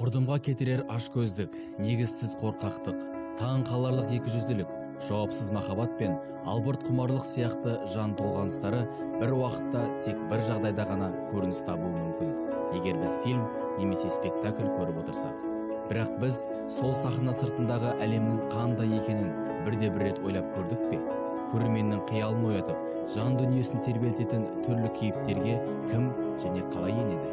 Құрдымға кетірер ашкөздік, негізсіз қорқақтық, таң қаларлық екіжүзділік, жауапсыз махаббат пен албырт құмарлық сияқты жан толғаныстары бір уақытта тек бір жағдайда ғана көрініс табуы мүмкін, егер біз фильм немесе спектакль көріп отырсақ. Бірақ біз сол сахна сыртындағы әлемнің қандай екенін бірде-бір рет ойлап көрдік пе? Көрерменнің қиялын оятып, жан дүниесін тербелтетін түрлі кейіптерге кім және қалай енеді?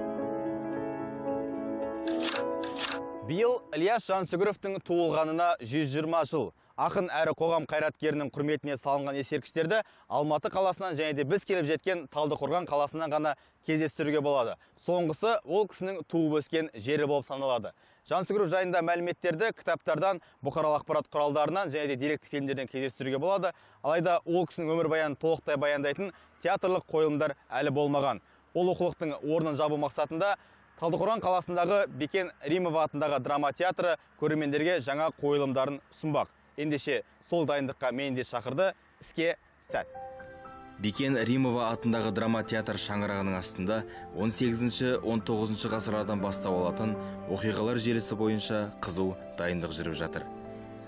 Биыл Ілияс Жансүгіровтің туылғанына 120 жыл. Ақын әрі қоғам қайраткерінің құрметіне салынған ескерткіштерді Алматы қаласынан және де біз келіп жеткен Талдықорған қаласынан ғана кездестіруге болады. Соңғысы ол кісінің туып өскен жері болып саналады. Жансүгіров жайында мәліметтерді кітаптардан, бұқаралық ақпарат құралдарынан және де деректі фильмдерден кездестіруге болады. Алайда ол кісінің өмірбаянын толықтай баяндайтын театрлық қойылымдар әлі болмаған. Ол оқулықтың орнын жабу мақсатында Талдықорған қаласындағы Бекен Римова атындағы драма театры көрермендерге жаңа қойылымдарын ұсынбақ. Ендеше сол дайындыққа мені де шақырды, іске сәт. Бекен Римова атындағы драма театр шаңырағының астында 18-19 ғасырлардан бастау алатын оқиғалар желісі бойынша қызу дайындық жүріп жатыр.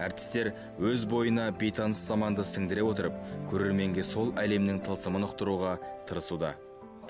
Әртістер өз бойына бейтаныс заманды сіңдіре отырып, көрерменге сол әлемнің тылсымын ұқтыруға тырысуда.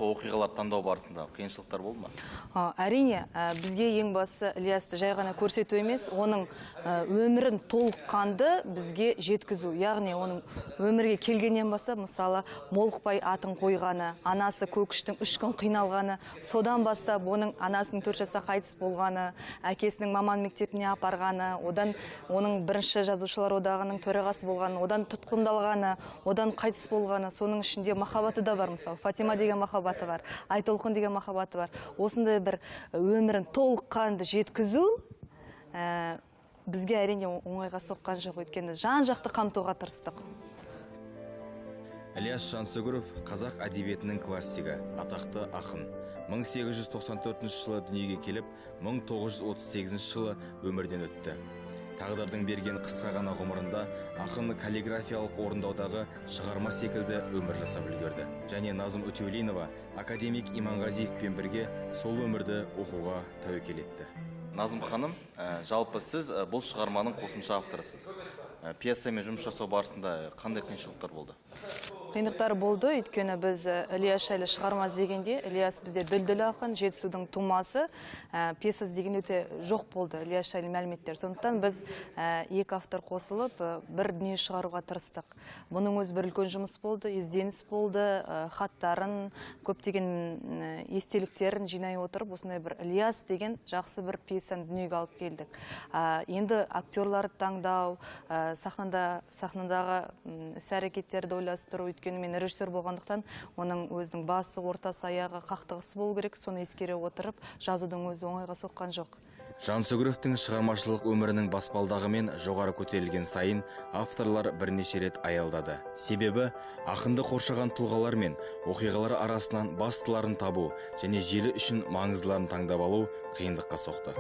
Оқиғалар таңдау барысында қиыншылықтар болды ма? Әрине, бізге ең басы Ілиясты жай ғана көрсету емес, оның өмірін толыққанды бізге жеткізу. Яғни оның өмірге келгеннен бастап, мысалы, молықпай атын қойғаны, анасы көкіштің 3 күн қиналғаны, содан бастап оның анасының 4 жаста қайтыс болғаны, әкесінің маман мектебіне апарғаны, одан оның бірінші жазушылар одағының төрағасы болғаны, одан тұтқындалғаны, одан қайтыс болғаны, соның ішінде махаббаты да бар, мысалы, Фатима деген махаббаты бар, Айтолқын деген махаббаты бар. Осындай бір өмірін толыққанды жеткізу бізге әрине оңайға соққан жоқ, өйткені жан-жақты қамтуға тырыстық. Ілияс Жансүгіров қазақ әдебиетінің классигі, атақты ақын. 1894 жылы дүниеге келіп, 1938 жылы өмірден өтті. Тағдырдың берген қысқа ғана ғұмырында ақын каллиграфиялық орындаудағы шығарма секілді өмір жасап үлгерді. Және Назым Өтеулинова академик Иманғазиевпен бірге сол өмірді оқуға тәуекел етті. Назым ханым, жалпы сіз бұл шығарманың қосымша авторысыз. Пьесамен жұмыс жасау барысында қандай қиыншылықтар болды? Қиындықтар болды, өйткені біз Ілияс жайлы шығарма іздегенде, Ілияс бізде дүлдүл ақын, Жетісудың тумасы, пьеса іздеген өте жоқ болды Ілияс жайлы мәліметтер. Сондықтан біз екі автор қосылып, бір дүние шығаруға тырыстық. Бұның өзі бір үлкен жұмыс болды, ізденіс болды, хаттарын, көптеген естеліктерін жинай отырып, осындай бір Ілияс деген жақсы бір пьесаны дүниеге алып келдік. Енді актерларды таңдау, сахнадағы іс-әрекеттерді ойластыру, өйткені мен режиссер болғандықтан, оның өзінің басы, ортасы, аяғы қақтығысы болу керек, соны ескере отырып, жазудың өзі оңайға соққан жоқ. Жансүгіровтің шығармашылық өмірінің баспалдағымен жоғары көтерілген сайын авторлар бірнеше рет аялдады. Себебі ақынды қоршаған тұлғалар мен оқиғалар арасынан бастыларын табу және желі үшін маңыздыларын таңдап алу қиындыққа соқты.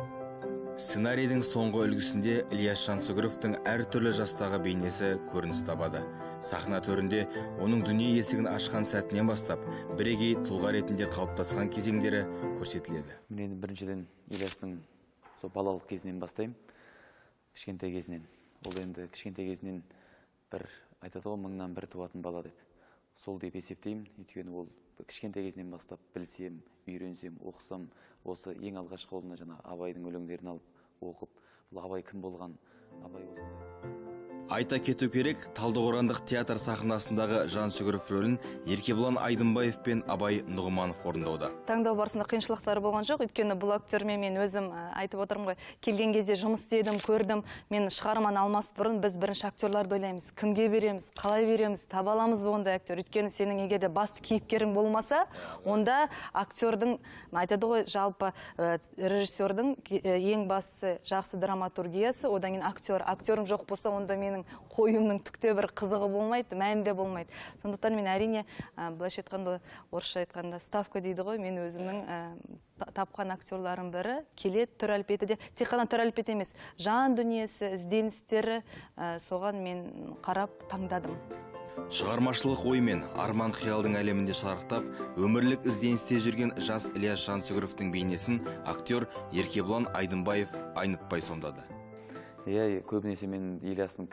Сценарийдің соңғы үлгісінде Ілияс Жансүгіровтің әртүрлі жастағы бейнесі көрініс табады. Сахна төрінде оның дүние есігін ашқан сәтінен бастап, бірегей тұлға ретінде қалыптасқан кезеңдері көрсетіледі. Мен біріншіден Ілиястың сол балалық кезінен бастаймын, кішкентай кезінен. Ол енді кішкентай кезінен бір айтады ғой, мыңнан бір туатын бала деп. Сол деп есептеймін, өйткені ол кішкентай кезінен бастап білсем, үйренсем, оқысам, осы ең алғашқы қолына жаңа Абайдың өлеңдерін алып оқып, бұл Абай кім болған, Абай осындай. Айта кету керек, Талдықорғандық театр сахнасындағы Жансүгіров рөлін Еркебұлан Айдынбаев пен Абай Нұғыманов орындауда. Таңдау барысында қиыншылықтары болған жоқ, өйткені бұл актермен мен өзім айтып отырмын ғой, келген кезде жұмыс істедім, көрдім, мен шығарманы алмас бұрын біз бірінші актерларды ойлаймыз, кімге береміз, қалай береміз, таба аламыз ба ондай актер. Өйткені сенің егер де басты кейіпкерің болмаса, онда актердің, айтады ғой, жалпы режиссердің ең бастысы жақсы драматургиясы, одан кейін актерім жоқ болса, онда менің қойымның түкте бір қызығы болмайды, мәнінде болмайды. Сондықтан мен әрине, былайша айтқанда, орысша айтқанда ставка дейді ғой, мен өзімнің тапқан актерларым бірі келет түр әлпеті де, тек қана түр әлпеті емес, жан дүниесі, ізденістері, соған мен қарап таңдадым. Шығармашылық ой мен арман қиялдың әлемінде шарықтап, өмірлік ізденісте жүрген жас Ілияс Жансүгіровтің бейнесін актер Еркебұлан Айдынбаев айнытпай сомдады. Иә, көбінесе мен Ілиястың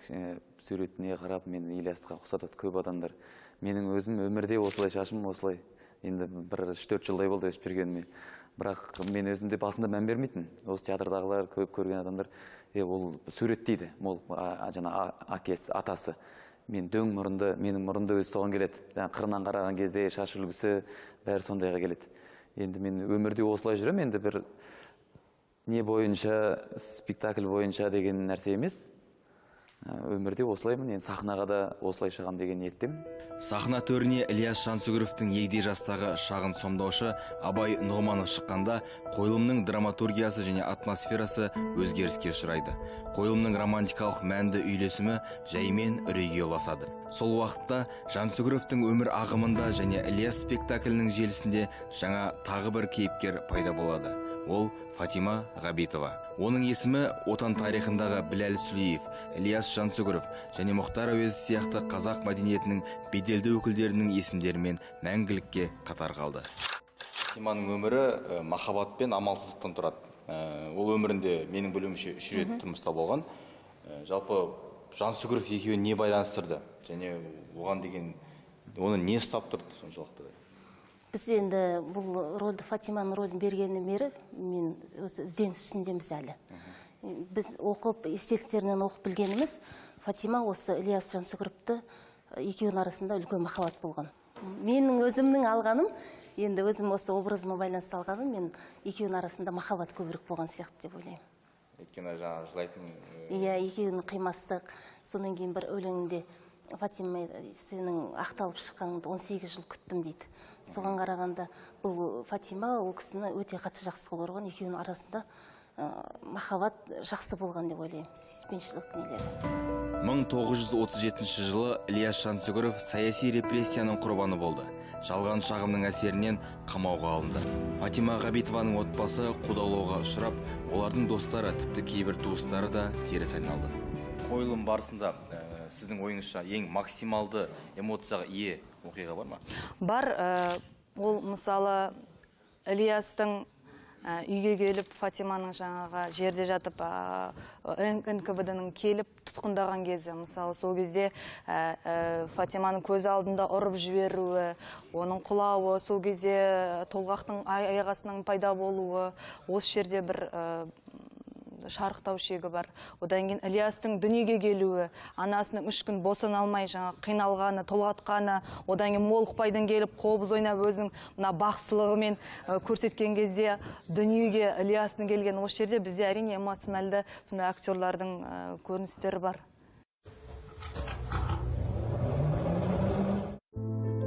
суретіне қарап, мен Ілиясқа ұқсатады көп адамдар. Менің өзім өмірде осылай шашым осылай. Енді бір 3-4 жылдай болды өсіп жүргеніме. Бірақ мен өзімде басында мән бермейтін. Осы театрдағылар, көп көрген адамдар, ол сурет дейді. Ол жаңа атасы. Мен дөң мұрынды, менің мұрынды өзі соған келеді. Жаңа қырынан қараған кезде шаш үлгісі бәрі сондайға келеді. Енді мен өмірде осылай жүрем, енді бір не бойынша, спектакль бойынша деген нәрсе емес. Өмірде осылаймын, енді сахнаға да осылай шығам деген ниеттемін. Сахна төріне Ілияс Жансүгіровтің егде жастағы шағын сомдаушы Абай Нұғманов шыққанда қойылымның драматургиясы және атмосферасы өзгеріске ұшырайды. Қойылымның романтикалық мәнді үйлесімі жаймен үрейге ұласады. Сол уақытта Жансүгіровтің өмір ағымында және Ілияс спектаклінің желісінде жаңа тағы бір кейіпкер пайда болады. Ол Фатима Ғабитова. Оның есімі отан тарихындағы Біләл Сүлеев, Ілияс Жансүгіров және Мұхтар Әуезов сияқты қазақ мәдениетінің беделді өкілдерінің есімдерімен мәңгілікке қатар қалды. Фатиманың өмірі махаббат пен амалсыздықтан тұрады. Ол өмірінде менің білуімше 3 рет тұрмыста болған. Жалпы Жансүгіров екеуі не байланыстырды және оған деген оны не ұстап тұрды соншалықты? Біз енді бұл рөлді, Фатиманың рөлін бергеннен бері мен ізденіс үстіндеміз әлі. Біз оқып, естеліктерінен оқып білгеніміз, Фатима осы Ілияс Жансүгіровті екеуінің арасында үлкен махаббат болған. Менің өзімнің алғаным, енді өзім осы образыма байланысты алғаным, мен екеуінің арасында махаббат көбірек болған сияқты деп ойлаймын. Өйткені жаңа жылайтын... Иә, екеуінің қимастық, сонан кейін бір өлеңінде Фатима, сенің ақталып шыққаныңды 18 жыл күттім дейді. Соған қарағанда бұл Фатима ол кісіні өте қатты жақсы көрген, екеуінің арасында махаббат жақсы болған деп ойлаймын, сүйіспеншілік нелері. 1937 жылы Ілияс Жансүгіров саяси репрессияның құрбаны болды. Жалған шағымның әсерінен қамауға алынды. Фатима Ғабитованың отбасы қудалауға ұшырап, олардың достары, тіпті кейбір туыстары да теріс айналды. Қойылым барысында сіздің ойыңызша ең максималды эмоцияға ие оқиға бар ма? Бар, ол мысалы Ілиястың үйге келіп, Фатиманың жаңаға жерде жатып, НКВД-ның келіп тұтқындаған кезі. Мысалы, сол кезде Фатиманың көз алдында ұрып жіберуі, оның құлауы, сол кезде толғақтың аяғасының пайда болуы, осы жерде бір шарықтау шегі бар. Одан кейін Ілиястың дүниеге келуі, анасының 3 күн босана алмай жаңа қиналғаны, толғатқаны, одан кейін молықпайдан келіп қобыз ойнап өзінің мына бақсылығымен көрсеткен кезде дүниеге Ілиястың келген осы жерде бізде әрине эмоциональды сондай актерлардың көріністері бар.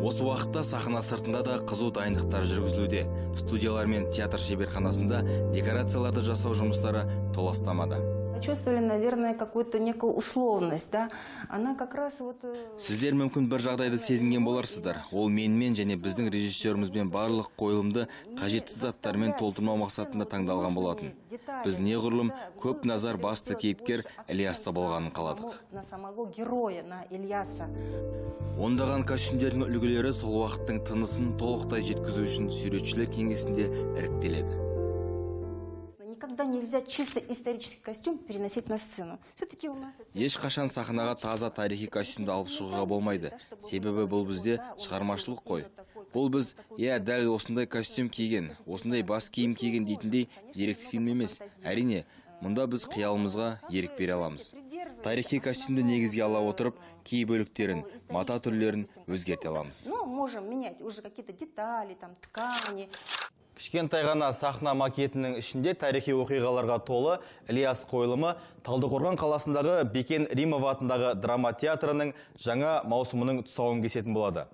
Осы уақытта сахна сыртында да қызу дайындықтар жүргізілуде. Студиялар мен театр шеберханасында декорацияларды жасау жұмыстары толастамады. Чувствовали, наверное, какую-то некую условность, да? Она как раз вот... Сіздер мүмкін бір жағдайды сезінген боларсыздар. Ол менімен және біздің режиссерімізбен барлық қойылымды қажетті заттармен толтырмау мақсатында таңдалған болатын. Біз неғұрлым көп назар басты кейіпкер Ілияста болғанын қаладық. На самого героя, на Ильяса. Ондаған костюмдердің үлгілері сол уақыттың тынысын толықтай жеткізу үшін суретшілер кеңесінде іріктеледі. Никогда нельзя чисто исторический костюм переносить на сцену. Все-таки у нас... Ешқашан сахнаға таза тарихи костюмді алып шығуға болмайды. Себебі бұл бізде шығармашылық қой. Бұл біз, дәл осындай костюм киген, осындай бас киім киген дейтіндей деректі фильм емес. Әрине, мұнда біз қиялымызға ерік бере аламыз. Тарихи костюмді негізге ала отырып, кей бөліктерін, мата түрлерін өзгерте аламыз. Ну, можем менять уже какие-то детали, там, ткани. Кішкентай ғана сахна макетінің ішінде тарихи оқиғаларға толы Ілияс қойылымы Талдықорған қаласындағы Бекен Римова атындағы драма театрының жаңа маусымының тұсауын кесетін болады.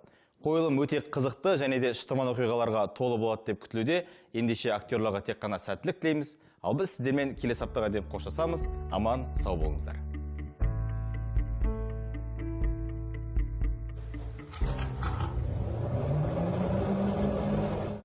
Қойылым өте қызықты және де шытырман оқиғаларға толы болады деп күтілуде. Ендеше актерларға тек қана сәттілік тілейміз. Ал біз сіздермен келесі аптаға деп қоштасамыз. Аман, сау болыңыздар.